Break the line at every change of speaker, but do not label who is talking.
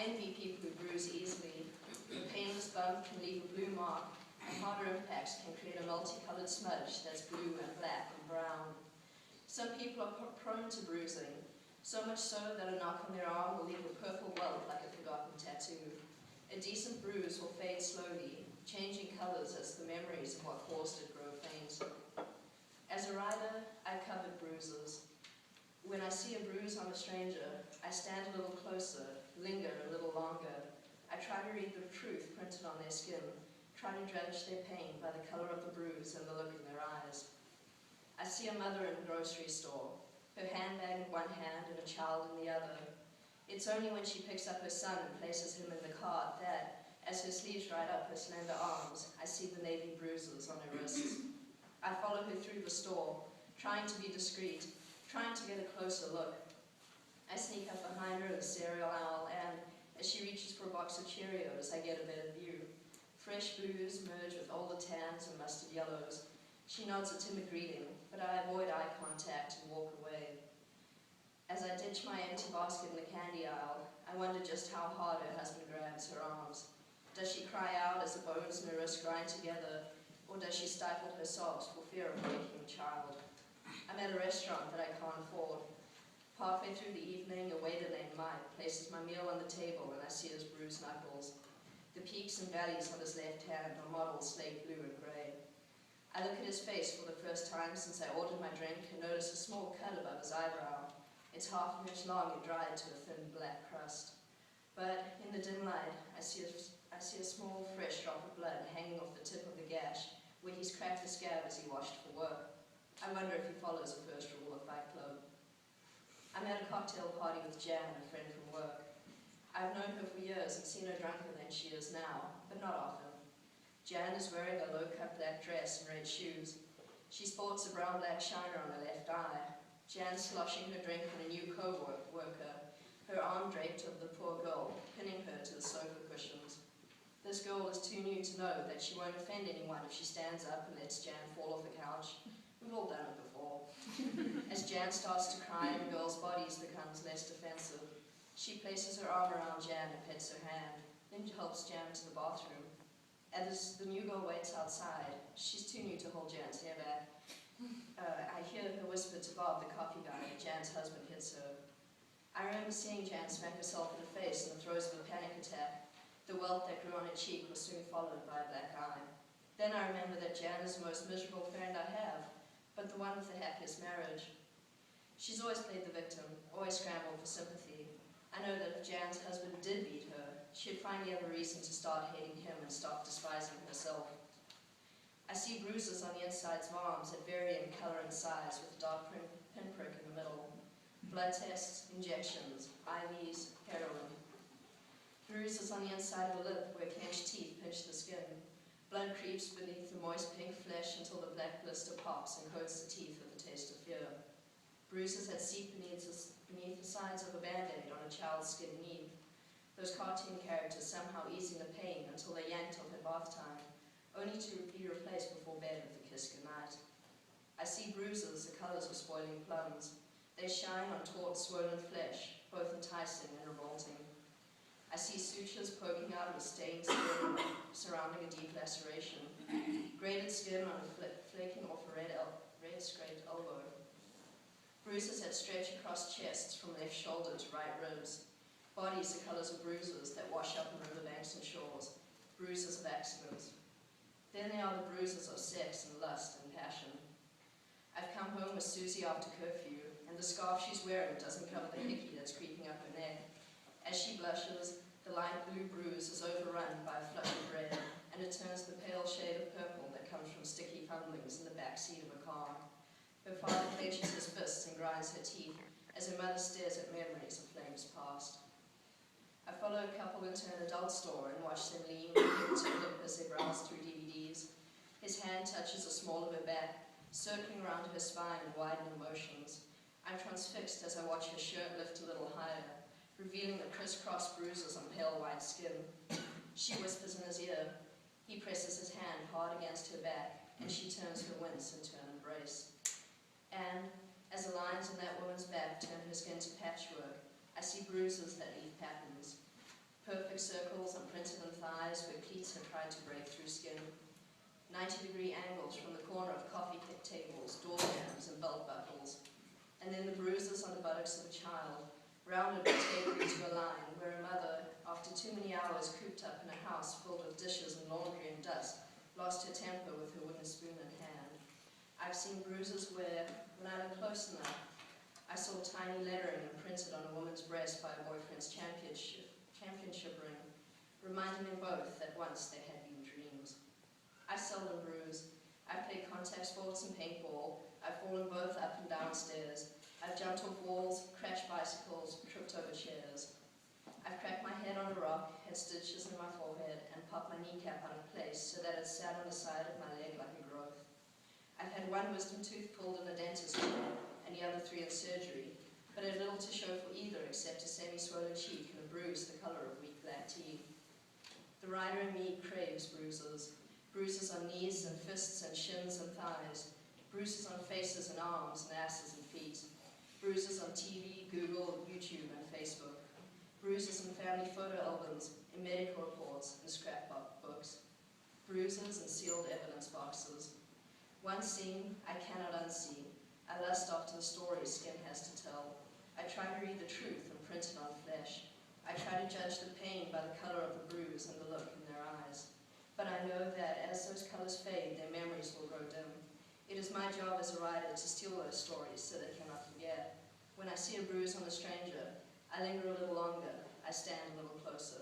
envy people who bruise easily. A painless bump can leave a blue mark, and harder impacts can create a multicolored smudge that's blue and black and brown. Some people are prone to bruising, so much so that a knock on their arm will leave a purple welt like a forgotten tattoo. A decent bruise will fade slowly, changing colors as the memories of what caused it grow faint. As a writer, I covered bruises. When I see a bruise on a stranger, I stand a little closer, linger a little longer. I try to read the truth printed on their skin, try to judge their pain by the color of the bruise and the look in their eyes. I see a mother in a grocery store, her handbag in one hand and a child in the other. It's only when she picks up her son and places him in the cart that, as her sleeves ride up her slender arms, I see the navy bruises on her wrists. I follow her through the store, trying to be discreet, trying to get a closer look. I sneak up behind her in the cereal aisle, and as she reaches for a box of Cheerios, I get a better view. Fresh blues merge with older tans and mustard yellows. She nods a timid greeting, but I avoid eye contact and walk away. As I ditch my empty basket in the candy aisle, I wonder just how hard her husband grabs her arms. Does she cry out as the bones in her wrist grind together, or does she stifle her sobs for fear of waking the child? I'm at a restaurant that I can't afford. Partway through the evening, a waiter named Mike places my meal on the table and I see his bruised knuckles. The peaks and valleys on his left hand are mottled slate blue and grey. I look at his face for the first time since I ordered my drink and notice a small cut above his eyebrow. It's half an inch long and dried to a thin black crust. But in the dim light, I see a small fresh drop of blood hanging off the tip of the gash where he's cracked the scab as he washed for work. I wonder if he follows the first rule of Fight Club. I'm at a cocktail party with Jan, a friend from work. I've known her for years and seen her drunker than she is now, but not often. Jan is wearing a low-cut black dress and red shoes. She sports a brown-black shiner on her left eye. Jan's sloshing her drink on a new co-worker, her arm draped over the poor girl, pinning her to the sofa cushions. This girl is too new to know that she won't offend anyone if she stands up and lets Jan fall off the couch. We've all done it before. As Jan starts to cry, the girl's body becomes less defensive. She places her arm around Jan and pets her hand, then helps Jan to the bathroom. As the new girl waits outside, she's too new to hold Jan's hair back. I hear her whisper to Bob, the coffee guy, that Jan's husband hits her. I remember seeing Jan smack herself in the face in the throes of a panic attack. The welt that grew on her cheek was soon followed by a black eye. Then I remember that Jan is the most miserable friend I have, but the one with the happiest marriage. She's always played the victim, always scrambled for sympathy. I know that if Jan's husband did beat her, she'd finally have a reason to start hating him and stop despising herself. I see bruises on the insides of arms that vary in color and size with a dark pinprick in the middle. Blood tests, injections, IVs, heroin. Bruises on the inside of the lip where clenched teeth pinch the skin. Blood creeps beneath the moist pink flesh until the black blister pops and coats the teeth with a taste of fear. Bruises that seep beneath the sides of a band-aid on a child's skin knee. Those cartoon characters somehow easing the pain until they're yanked off at bath time, only to be replaced before bed with a kiss goodnight. I see bruises the colors of spoiling plums. They shine on taut, swollen flesh, both enticing and revolting. I see sutures poking out of a stained skin surrounding a deep laceration, grated skin on a flaking off a red scraped elbow. Bruises that stretch across chests from left shoulder to right ribs. Bodies the colors of bruises that wash up on riverbanks and shores. Bruises of accidents. Then there are the bruises of sex and lust and passion. I've come home with Susie after curfew, and the scarf she's wearing doesn't cover the hickey that's creeping up her neck. As she blushes, the light blue bruise is overrun by a flush of red, and it turns the pale shade of purple that comes from sticky fumblings in the back seat of a car. Her father clenches his fists and grinds her teeth as her mother stares at memories of flames past. I follow a couple into an adult store and watch them lean hip to hip as they browse through DVDs. His hand touches the small of her back, circling around her spine in widening motions. I'm transfixed as I watch her shirt lift a little higher, revealing the crisscross bruises on pale white skin. She whispers in his ear. He presses his hand hard against her back, and she turns her wince into an embrace. And, as the lines on that woman's back turn her skin to patchwork, I see bruises that leave patterns. Perfect circles imprinted on thighs where cleats had tried to break through skin. 90-degree angles from the corner of coffee tables, door jambs, and belt buckles. And then the bruises on the buttocks of a child, rounded but tapered to a line where a mother, after too many hours cooped up in a house filled with dishes and laundry and dust, lost her temper with her wooden spoon in hand. I've seen bruises where, when I looked close enough, I saw tiny lettering imprinted on a woman's breast by a boyfriend's championship ring, reminding them both that once they had been dreams. I seldom bruise. I've played contact sports and paintball. I've fallen both up and down stairs. I've jumped off walls, crashed bicycles, tripped over chairs. I've cracked my head on a rock, had stitches in my forehead, and popped my kneecap out of place so that it sat on the side of my leg like a growth. I've had one wisdom tooth pulled in a dentist's chair, and the other 3 in surgery, but had little to show for either except a semi-swollen cheek and a bruise the color of weak black tea. The rider in me craves bruises. Bruises on knees and fists and shins and thighs. Bruises on faces and arms and asses and feet. Bruises on TV, Google, YouTube, and Facebook. Bruises in family photo albums, in medical reports, and scrapbook books. Bruises and sealed evidence boxes. Once seen, I cannot unsee. I lust after the stories skin has to tell. I try to read the truth imprinted on flesh. I try to judge the pain by the color of the bruise and the look in their eyes. But I know that as those colors fade, their memories will grow dim. It is my job as a writer to steal those stories so they cannot forget. When I see a bruise on a stranger, I linger a little longer. I stand a little closer.